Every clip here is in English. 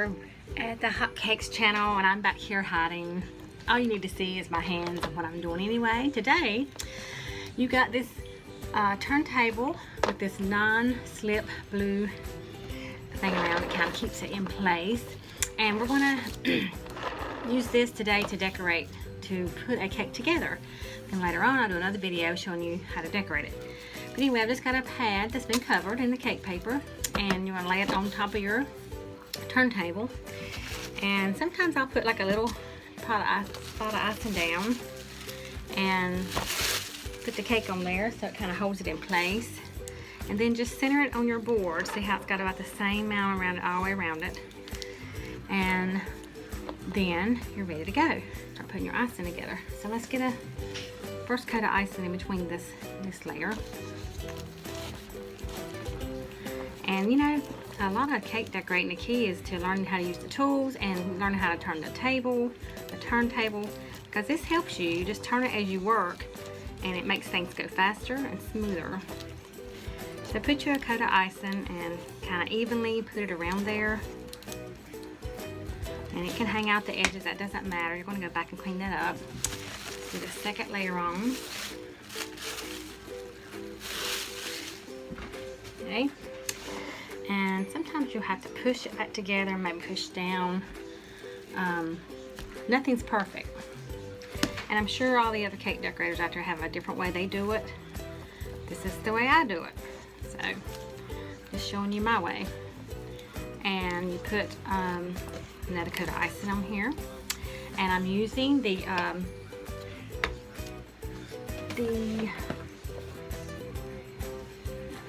here at the Hot Cakes channel, and I'm back here hiding. All you need to see is my hands and what I'm doing anyway. Today, you got this turntable with this non-slip blue thing around. It kind of keeps it in place. And we're gonna use this today to decorate, to put a cake together. And later on, I'll do another video showing you how to decorate it. But anyway, I've just got a pad that's been covered in the cake paper, and you're gonna lay it on top of your turntable. And sometimes I'll put like a little spot of icing down and put the cake on there so it kind of holds it in place. And then just center it on your board. See how it's got about the same amount around it, all the way around it. And then you're ready to go. Start putting your icing together. So let's get a first coat of icing in between this layer. And you know, a lot of cake decorating, the key is to learning how to use the tools and learning how to turn the turntable, because this helps you. You just turn it as you work, and it makes things go faster and smoother. So put your coat of icing and kind of evenly put it around there. And it can hang out the edges, that doesn't matter. You're going to go back and clean that up. Put the second layer on. Okay. And sometimes you'll have to push it back together, maybe push down. Nothing's perfect. And I'm sure all the other cake decorators out there have a different way they do it. This is the way I do it. So, just showing you my way. And you put another coat of icing on here. And I'm using the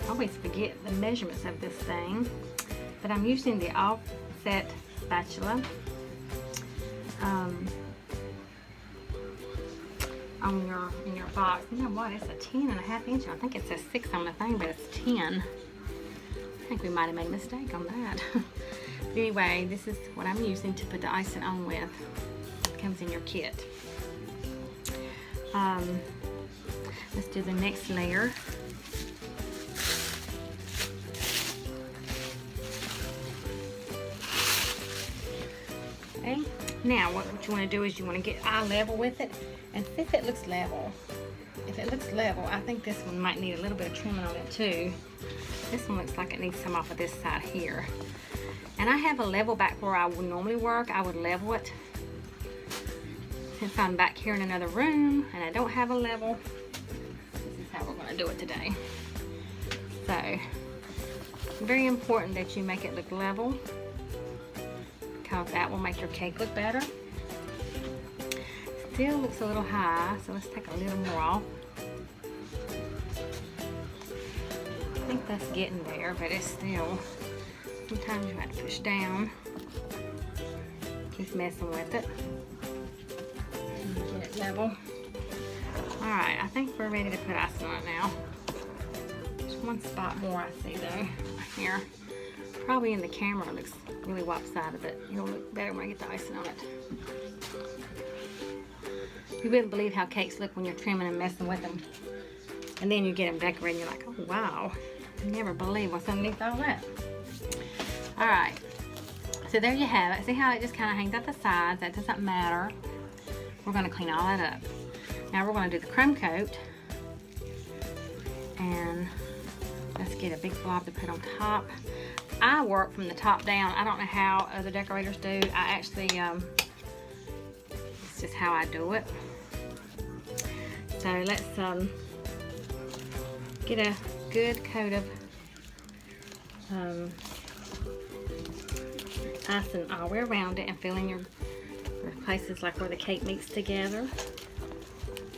I always forget the measurements of this thing, but I'm using the offset spatula in your box. You know what? It's a 10.5 inch. I think it says 6 on the thing, but it's 10. I think we might have made a mistake on that. But anyway, this is what I'm using to put the icing on with. It comes in your kit. Let's do the next layer. Okay. Now what you want to do is you want to get eye level with it and see if it looks level. If it looks level, I think this one might need a little bit of trimming on it too. This one looks like it needs some off of this side here. And I have a level back where I would normally work. I would level it. Since I'm back here in another room and I don't have a level, this is how we're going to do it today. So, very important that you make it look level, because that will make your cake look better. Still looks a little high, so let's take a little more off. I think that's getting there, but it's still, sometimes you have to push down. Keep messing with it. Get it level. Alright, I think we're ready to put icing on it now. There's one spot more I see though, here. Probably in the camera it looks really lopsided, but it'll look better when I get the icing on it. You wouldn't believe how cakes look when you're trimming and messing with them. And then you get them decorated and you're like, oh wow. You never believe what's underneath all that. Alright. So there you have it. See how it just kind of hangs out the sides? That doesn't matter. We're going to clean all that up. Now we're going to do the crumb coat. And let's get a big blob to put on top. I work from the top down. I don't know how other decorators do. I actually, it's just how I do it. So let's get a good coat of icing all the way around it and fill in your places like where the cake meets together.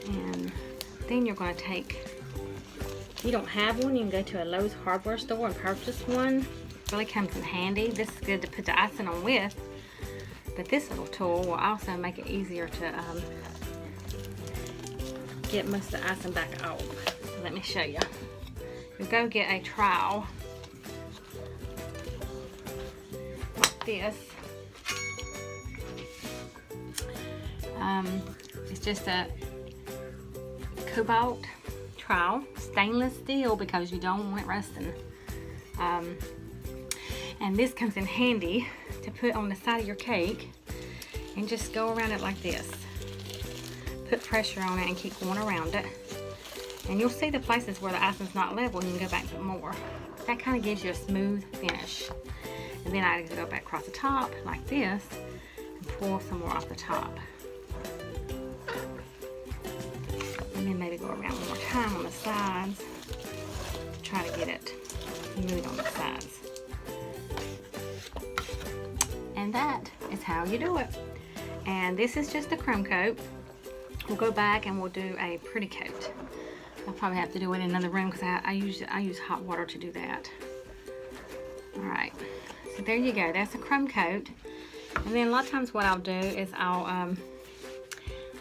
And then you're going to take, if you don't have one, you can go to a Lowe's hardware store and purchase one. It really comes in handy. This is good to put the icing on with, but this little tool will also make it easier to get most of the icing back off. So let me show you. You go get a trowel like this. It's just a cobalt trowel, stainless steel, because you don't want it rusting. And this comes in handy to put on the side of your cake and just go around it like this. Put pressure on it and keep going around it. And you'll see the places where the icing's not level, and you can go back and put more. That kind of gives you a smooth finish. And then I go back across the top like this and pour some more off the top. And then maybe go around one more time on the sides. Try to get it smooth on the sides. And that is how you do it. And this is just a crumb coat. We'll go back and we'll do a pretty coat. I'll probably have to do it in another room because I use hot water to do that. Alright, so there you go. That's a crumb coat. And then a lot of times what I'll do is I'll,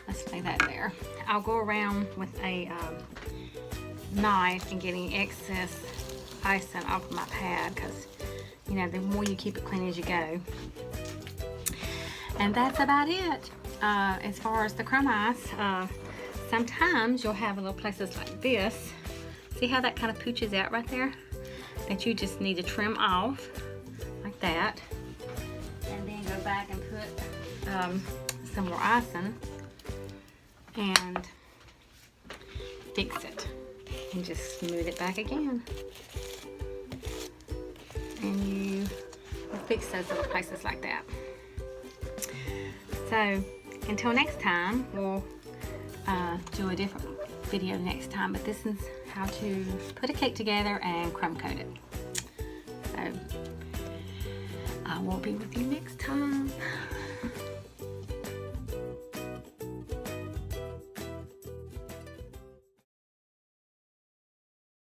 let's lay that there. I'll go around with a knife and get any excess icing off of my pad, because you know, the more you keep it clean as you go. And that's about it. As far as the crumb ice, sometimes you'll have little places like this. See how that kind of pooches out right there? That you just need to trim off like that. And then go back and put some more icing and fix it. And just smooth it back again. And you will fix those little places like that. So until next time, we'll do a different video next time, but this is how to put a cake together and crumb coat it. So I will be with you next time.